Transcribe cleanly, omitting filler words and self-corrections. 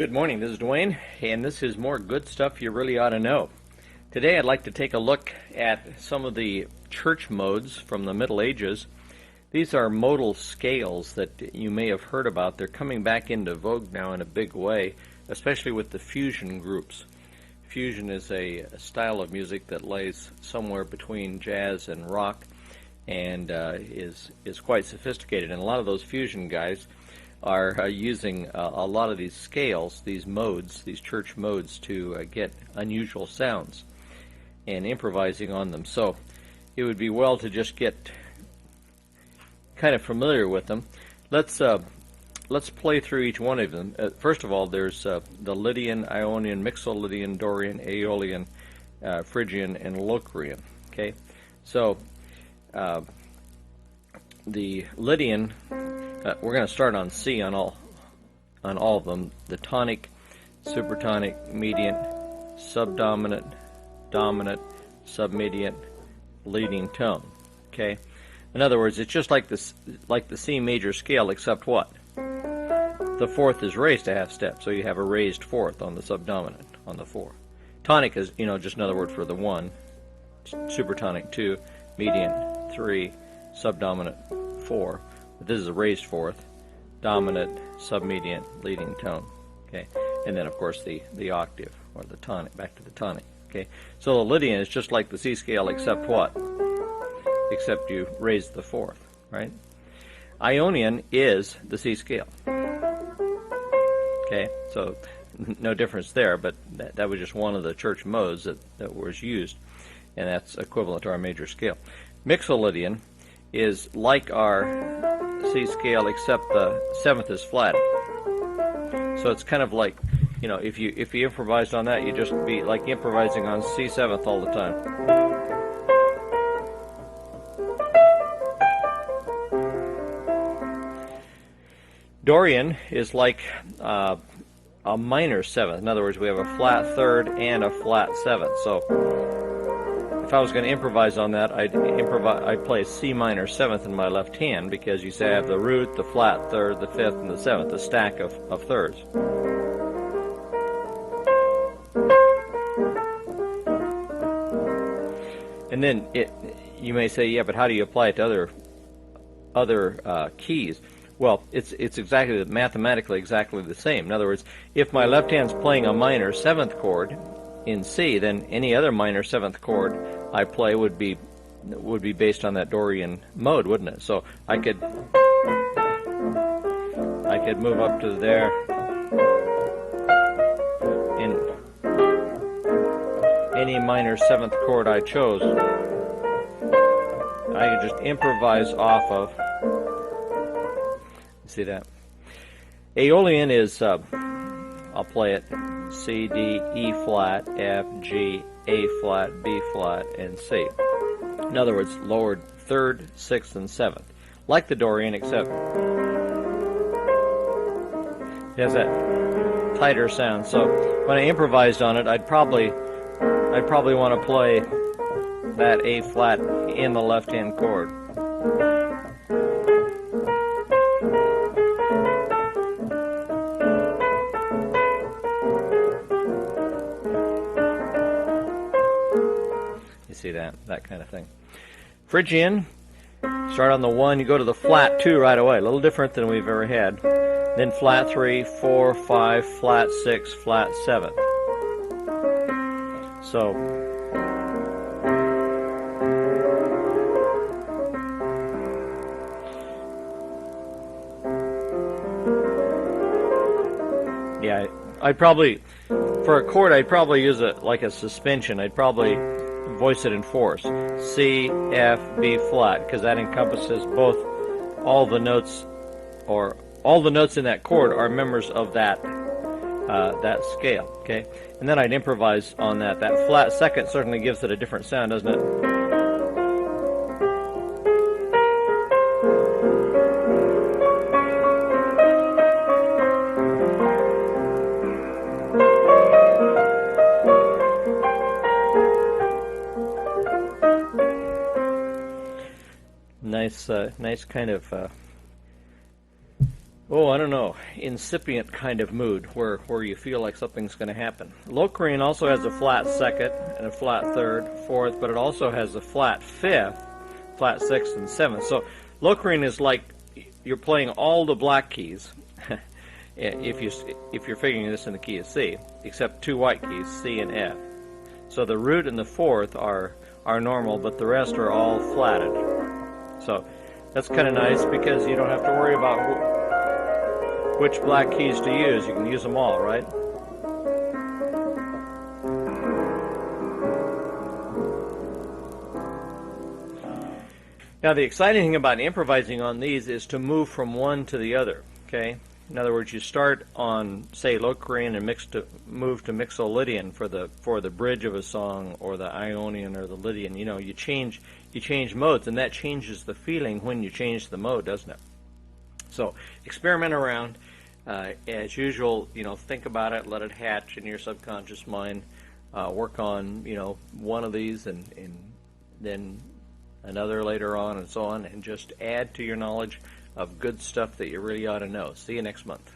Good morning, this is Dwayne, and this is more good stuff you really ought to know. Today I'd like to take a look at some of the church modes from the Middle Ages. These are modal scales that you may have heard about. They're coming back into vogue now in a big way, especially with the fusion groups. Fusion is a style of music that lays somewhere between jazz and rock and is quite sophisticated. And a lot of those fusion guys are using a lot of these scales, these modes, these church modes to get unusual sounds and improvising on them. So it would be well to just get kind of familiar with them. Let's play through each one of them. First of all, there's the Lydian, Ionian, Mixolydian, Dorian, Aeolian, Phrygian, and Locrian. Okay, so the Lydian, we're going to start on C on all of them. The tonic, supertonic, median, subdominant, dominant, submedian, leading tone. Okay, in other words, it's just like this, like the C major scale, except what? The fourth is raised a half step, so you have a raised fourth on the subdominant on the 4. Tonic is, just another word for the 1. Supertonic 2, median 3, subdominant 4. But this is a raised fourth, dominant, submedian, leading tone. Okay, and then of course the octave or the tonic, back to the tonic. Okay, so the Lydian is just like the C scale, except what? Except you raise the fourth, right? Ionian is the C scale. Okay, so no difference there, but that was just one of the church modes that was used, and that's equivalent to our major scale. Mixolydian is like our C scale, except the 7th is flat. So it's kind of like, if you improvised on that, you'd just be like improvising on C7th all the time. Dorian is like a minor 7th. In other words, we have a flat 3rd and a flat 7th. So if I was going to improvise on that, I'd play C minor 7th in my left hand, because you say I have the root, the flat 3rd, the 5th, and the 7th, the stack of thirds. And then you may say, yeah, but how do you apply it to other keys? Well, it's exactly, mathematically exactly the same. In other words, if my left hand's playing a minor 7th chord in C, then any other minor 7th chord I play would be based on that Dorian mode, wouldn't it? So I could move up to there, in any minor 7th chord I chose. I could just improvise off of. See that? Aeolian is, I'll play it C, D, E flat, F, G, A flat, B flat, and C. In other words, lowered 3rd, 6th, and 7th. Like the Dorian, except it has that tighter sound. So when I improvised on it, I'd probably want to play that A flat in the left-hand chord. See that kind of thing. Phrygian, start on the 1, you go to the flat 2 right away, a little different than we've ever had. Then flat 3, 4, 5, flat 6, flat 7. So yeah, I'd probably, for a chord, I'd probably use it like a suspension. I'd probably voice it in fourths. C, F, B flat, because that encompasses both all the notes, or all the notes in that chord are members of that scale. Okay, and then I'd improvise on that. That flat second certainly gives it a different sound, doesn't it? Nice kind of oh, I don't know, incipient kind of mood where you feel like something's going to happen. Locrian also has a flat second and a flat third, fourth, but it also has a flat fifth, flat sixth, and seventh. So Locrian is like you're playing all the black keys if you're figuring this in the key of C, except two white keys, C and F. So the root and the fourth are normal, but the rest are all flatted. So that's kind of nice because you don't have to worry about which black keys to use. You can use them all, right? Now the exciting thing about improvising on these is to move from one to the other, okay? In other words, you start on, say, Locrian and move to Mixo-Lydian for the bridge of a song, or the Ionian or the Lydian. You know, you change modes, and that changes the feeling when you change the mode, doesn't it? So experiment around. As usual, you know, think about it, let it hatch in your subconscious mind. Work on, you know, one of these and then another later on, and so on, and just add to your knowledge of good stuff that you really ought to know. See you next month.